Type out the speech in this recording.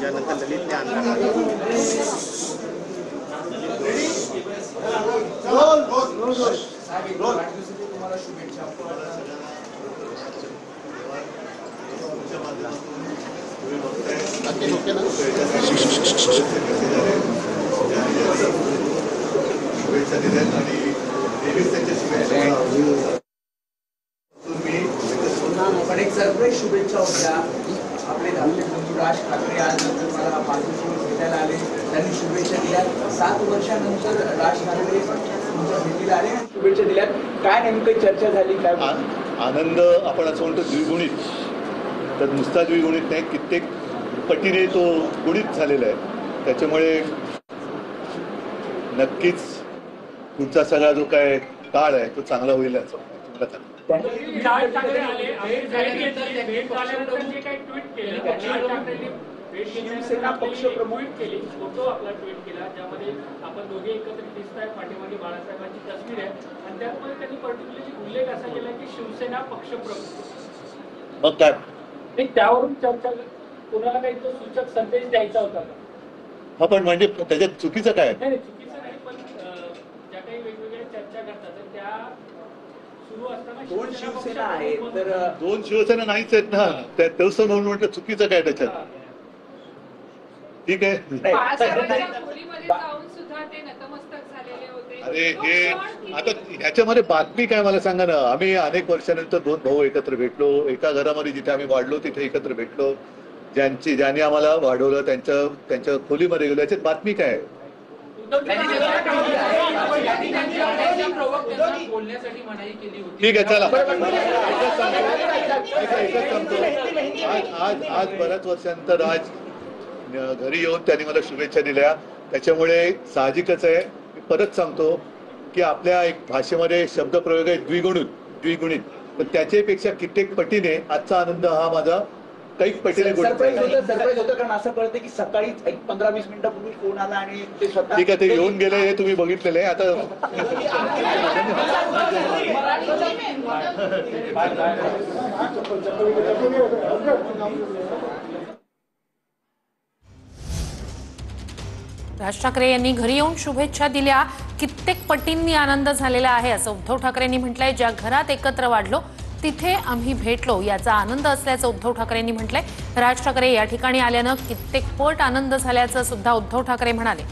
त्यानंतर ललितने आणला शुभेच्छा दिल्या आणि नेहमीच त्यांच्या शुभेच्छा पण एक सरप्राईज शुभेच्छा होत्या आपले धाकटे बंधू राज ठाकरे आज मला पाठवून भेटायला आले, त्यांनी शुभेच्छा दिल्या। 7 वर्षानंतर राज ठाकरे तुमच्या भेटीला आले, शुभेच्छा दिल्या। काय नेमकं चर्चा झाली, काय आनंद आपण असं म्हणतो द्विगुणित, तर नुसता द्विगुणित नाही, कित्येक पटीने तो गुणित झालेला आहे। त्याच्यामुळे नक्कीच पुढचा सगळा जो काय काळ आहे तो चांगला होईल असं मला वाटतं। राज ठाकरे आले, भेट झाल्यानंतर जे काही ट्विट केलं, राज ठाकरेंनी शिवसेना पक्ष प्रमुख केली, फोटो आपला ट्विट केला, ज्यामध्ये आपण दोघे एकत्रित दिसत आहे, पाठीमागे बाळासाहेबांची तस्वीर आहे आणि त्यामध्ये त्यांनी पर्टिक्युलरली उल्लेख असा केला की शिवसेना पक्ष प्रमुख। मग काय त्यावरून चर्चा, कोणाला काही तो सूचक संदेश द्यायचा होता का? हा, पण म्हणजे त्याच्यात चुकीचं काय? नाही चुकीचं नाही, पण ज्या काही वेगवेगळ्या चर्चा करतात त्या सुरू असताना दोन शिवसेना आहेत, तर दोन शिवसेना नाहीच आहेत ना, त्या तसं म्हणून म्हटलं चुकीचं काय त्याच्यात? ठीक आहे, अरे हे आता ह्याच्यामध्ये बातमी काय मला सांगा ना। आम्ही अनेक वर्षानंतर 2 भाऊ एकत्र भेटलो, एका घरामध्ये जिथे आम्ही वाढलो तिथे एकत्र भेटलो, ज्यांनी आम्हाला वाढवलं त्यांच्या खोलीमध्ये गेलो, याच्यात बातमी काय आहे? ठीक आहे, चला एकच सांगतो, आज बऱ्याच वर्षानंतर आज घरी येऊन त्यांनी मला शुभेच्छा दिल्या, त्याच्यामुळे साहजिकच आहे। मी परत सांगतो की आपल्या एक भाषेमध्ये शब्दप्रयोग आहे द्विगुणित, पण त्याच्यापेक्षा कित्येक पटीने आजचा आनंद हा माझा कैक पटीने सरप्राईज होतं, कारण असं कळतं की सकाळी 15-20 मिनिटापूर्वी फोन आला आणि ते स्वतः ठीक आहे, ते येऊन गेले हे तुम्ही बघितलेलं आहे। आता राज ठाकरे यांनी घरी येऊन शुभेच्छा दिल्या, कित्येक पटींनी आनंद झालेला आहे असं उद्धव ठाकरेंनी म्हटलंय। ज्या घरात एकत्र वाढलो तिथे आम्ही भेटलो, याचा आनंद असल्याचं उद्धव ठाकरेंनी म्हटलंय। राज ठाकरे या ठिकाणी आल्यानं कित्येक पट आनंद झाल्याचं सुद्धा उद्धव ठाकरे म्हणाले।